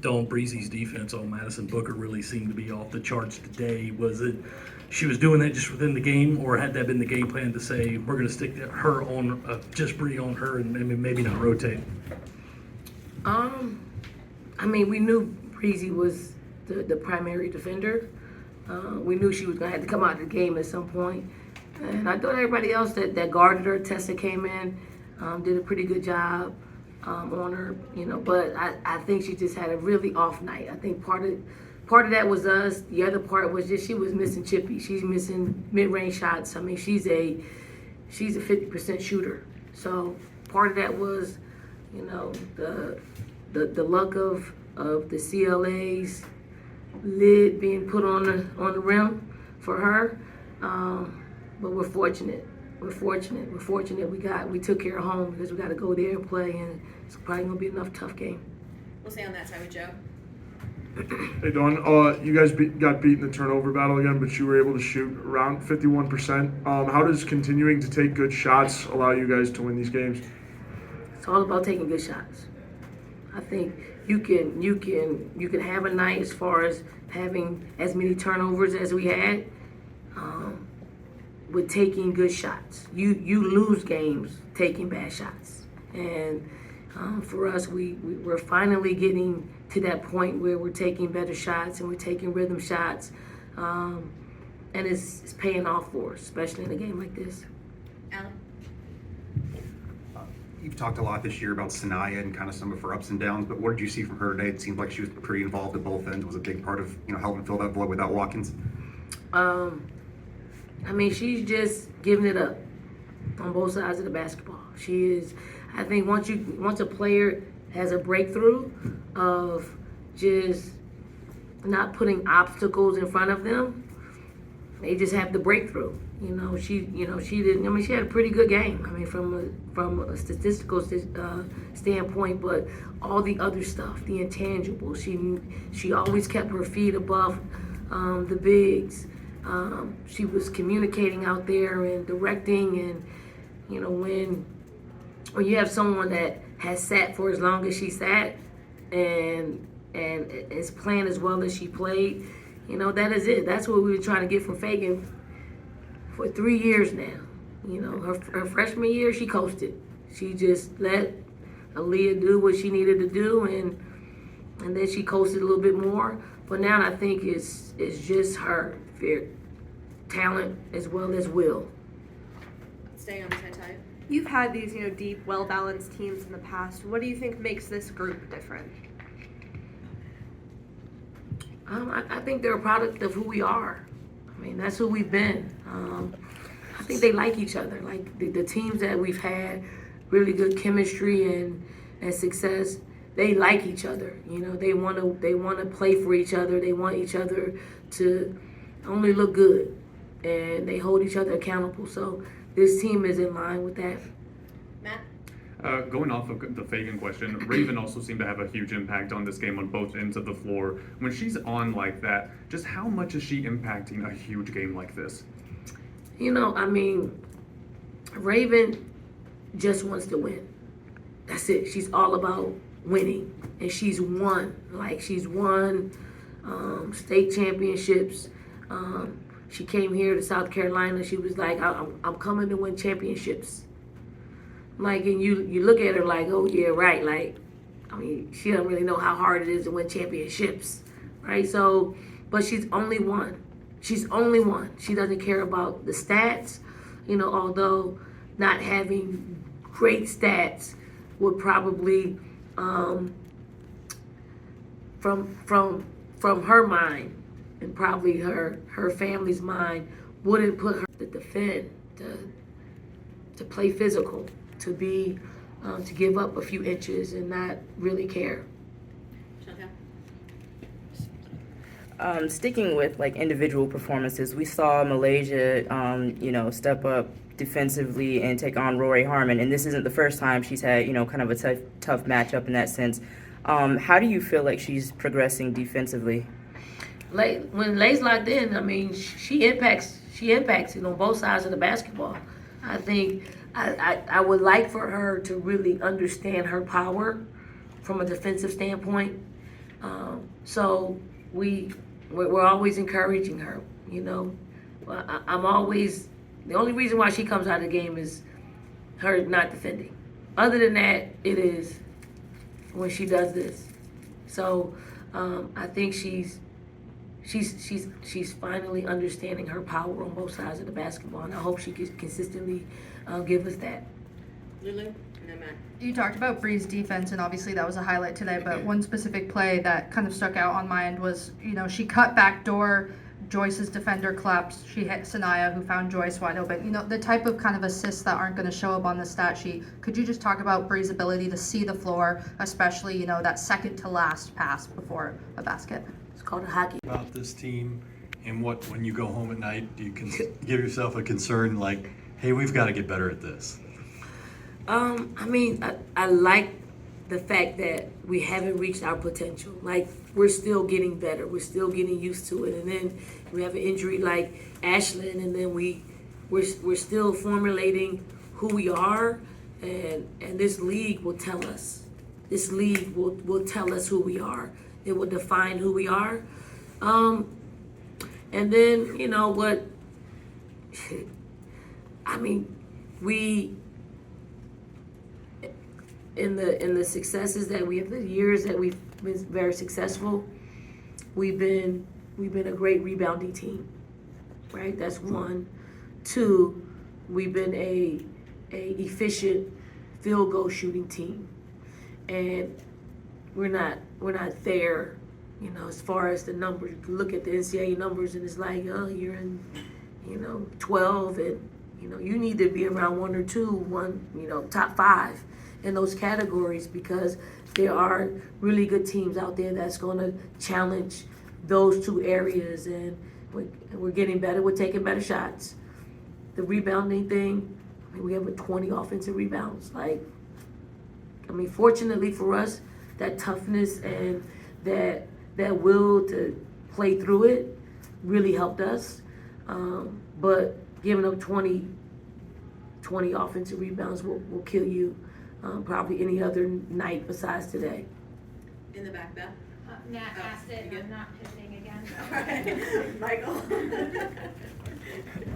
Dawn Breezy's defense on Madison Booker really seemed to be off the charts today. Was it she was doing that just within the game, or had that been the game plan to say we're going to stick to her on just Bree on her and maybe not rotate? I mean, we knew Breezy was the primary defender. We knew she was going to have to come out of the game at some point. And I thought everybody else that guarded her, Tessa came in, did a pretty good job on her, you know. But I think she just had a really off night. I think part of that was us. The other part was just she was missing Chippy. She's missing mid-range shots. I mean, she's a 50% shooter. So part of that was, you know, the luck of the CLA's lid being put on the rim for her. But we're fortunate. We're fortunate. We took care of home because we got to go there and play, and it's probably gonna be enough tough game. We'll stay on that side with Joe. Hey, Dawn, you guys got beat in the turnover battle again, but you were able to shoot around 51%. How does continuing to take good shots allow you guys to win these games? It's all about taking good shots. I think you can have a night as far as having as many turnovers as we had with taking good shots. You lose games taking bad shots, and for us, we're finally getting to that point where we're taking better shots and we're taking rhythm shots, and it's paying off for us, especially in a game like this. Alan? You've talked a lot this year about Sanaya and kind of some of her ups and downs, but what did you see from her today? It seemed like she was pretty involved at both ends. Was a big part of helping fill that void without Watkins. I mean, she's just giving it up on both sides of the basketball. She is. I think once a player has a breakthrough of just not putting obstacles in front of them, they just have the breakthrough. She didn't. I mean, she had a pretty good game. I mean, from a statistical standpoint, but all the other stuff, the intangibles, she always kept her feet above the bigs. She was communicating out there and directing, and when you have someone that has sat for as long as she sat and is playing as well as she played, that is it. That's what we were trying to get from Fagan for 3 years now. Her freshman year, she coasted. She just let Aaliyah do what she needed to do, and then she coasted a little bit more. But now I think it's just her talent as well as will. Staying on the same time. You've had these, deep, well-balanced teams in the past. What do you think makes this group different? I think they're a product of who we are. I mean, that's who we've been. I think they like each other. Like the teams that we've had really good chemistry and success, they like each other. They want to play for each other. They want each other to only look good, and they hold each other accountable. So this team is in line with that. Matt? Going off of the Fagan question, Raven also seemed to have a huge impact on this game on both ends of the floor. When she's on like that, just how much is she impacting a huge game like this? I mean, Raven just wants to win. That's it. She's all about winning, and she's won. She's won state championships. She came here to South Carolina. She was like, I'm coming to win championships. And you look at her like, oh yeah, right. I mean, she doesn't really know how hard it is to win championships, right? So, but she's only won. She's only won. She doesn't care about the stats, although not having great stats would probably, from her mind and probably her family's mind, wouldn't put her to defend, to play physical, to be, to give up a few inches and not really care. Sticking with individual performances, we saw Malaysia, step up defensively and take on Rory Harmon, and this isn't the first time she's had, kind of a tough matchup in that sense. How do you feel like she's progressing defensively? When Lay's locked in, I mean, she impacts it on both sides of the basketball. I think I would like for her to really understand her power from a defensive standpoint. So we're always encouraging her, you know. I'm always, the only reason why she comes out of the game is her not defending. Other than that, it is when she does this. So I think she's finally understanding her power on both sides of the basketball, and I hope she can consistently give us that. Lulu, and then Matt. You talked about Bree's defense, and obviously that was a highlight today, but one specific play that kind of stuck out on my end was, she cut back door, Joyce's defender collapsed, she hit Sanaya, who found Joyce wide open. The type of kind of assists that aren't going to show up on the stat sheet. Could you just talk about Bree's ability to see the floor, especially, that second to last pass before a basket? It's called a hockey. About this team, and when you go home at night, do you give yourself a concern like, hey, we've got to get better at this? I like the fact that we haven't reached our potential. Like, we're still getting better. We're still getting used to it. And then we have an injury like Ashlyn, and then we're still formulating who we are. And this league will tell us. This league will tell us who we are. It will define who we are. And then, what? We in the successes that we have, the years that we've been very successful, we've been a great rebounding team, right? That's one. Two, we've been a efficient field goal shooting team, and we're not there, as far as the numbers. You look at the NCAA numbers, and it's like, oh, you're in, 12, and you need to be around one or two, top 5 in those categories, because there are really good teams out there that's going to challenge those two areas, and we're getting better. We're taking better shots. The rebounding thing, we have 20 offensive rebounds. Fortunately for us, that toughness and that will to play through it really helped us. But giving up 20 offensive rebounds will kill you probably any other night besides today. In the back, Beth. Nat Oh, asked it, you and good? I'm not pivoting again. All right, Michael.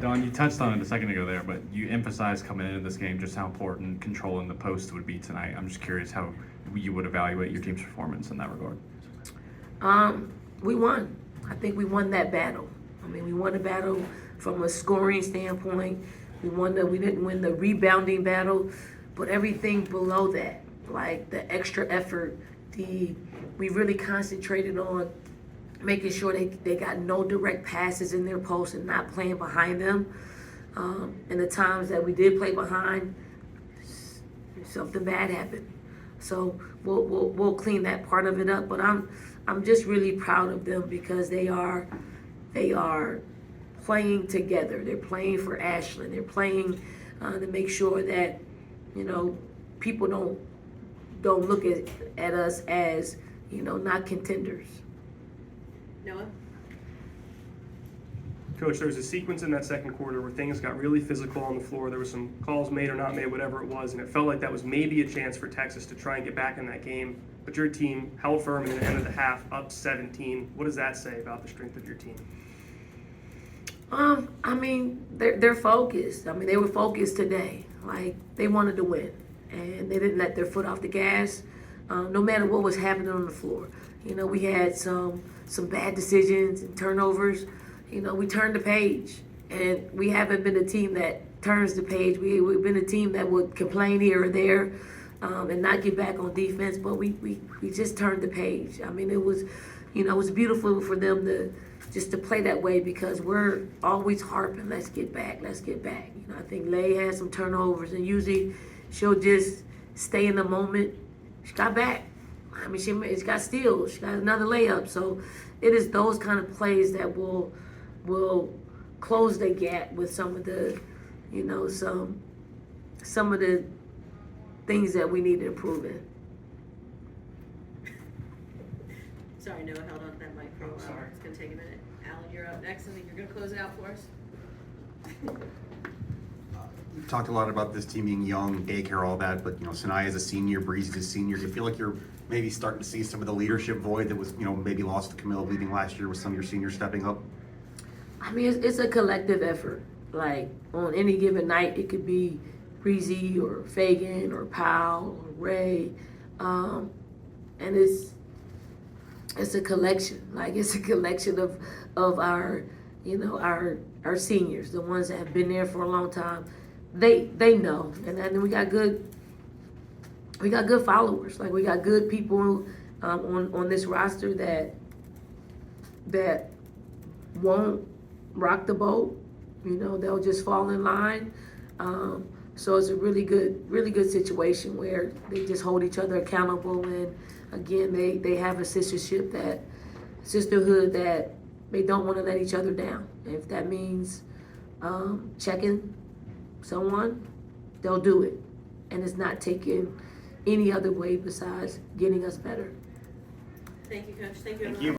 Don, you touched on it a second ago there, but you emphasized coming into this game just how important controlling the post would be tonight. I'm just curious how you would evaluate your team's performance in that regard. We won. I think we won that battle. We won the battle from a scoring standpoint. We didn't win the rebounding battle, but everything below that, like the extra effort, we really concentrated on making sure they got no direct passes in their post and not playing behind them. And the times that we did play behind, something bad happened. So we'll clean that part of it up. But I'm just really proud of them, because they are playing together. They're playing for Ashlyn. They're playing to make sure that people don't look at us as not contenders. Noah. Coach, there was a sequence in that second quarter where things got really physical on the floor. There were some calls made or not made, whatever it was, and it felt like that was maybe a chance for Texas to try and get back in that game. But your team held firm in the end of the half, up 17. What does that say about the strength of your team? They're focused. They were focused today. Like, they wanted to win, and they didn't let their foot off the gas, no matter what was happening on the floor. We had some bad decisions and turnovers. We turned the page, and we haven't been a team that turns the page. We've been a team that would complain here or there and not get back on defense, but we just turned the page. It was beautiful for them to play that way, because we're always harping, let's get back. I think Lay had some turnovers, and usually she'll just stay in the moment. She got back. She got steals. She got another layup. So it is those kind of plays that will close the gap with some of the, some of the things that we need to improve in. Sorry, Noah held on to that mic for a while. Sorry. It's gonna take a minute. Alan, you're up next. I think you're gonna close it out for us. You've talked a lot about this team being young, daycare, all that, but Sanaya is a senior, Breeze is a senior. Do you feel like you're maybe starting to see some of the leadership void that was, maybe lost to Kamilla leaving last year with some of your seniors stepping up? I mean, it's a collective effort. Like, on any given night, it could be Breezy or Fagan or Powell or Ray. And it's a collection. Like, it's a collection of our, our seniors, the ones that have been there for a long time. They know. And then we got good followers. Like, we got good people on this roster that won't rock the boat. They'll just fall in line. So it's a really good situation where they just hold each other accountable, and again, they have a sisterhood that they don't want to let each other down. If that means checking someone, they'll do it, and it's not taken any other way besides getting us better. Thank you, Coach. Thank you, Thank everyone. you.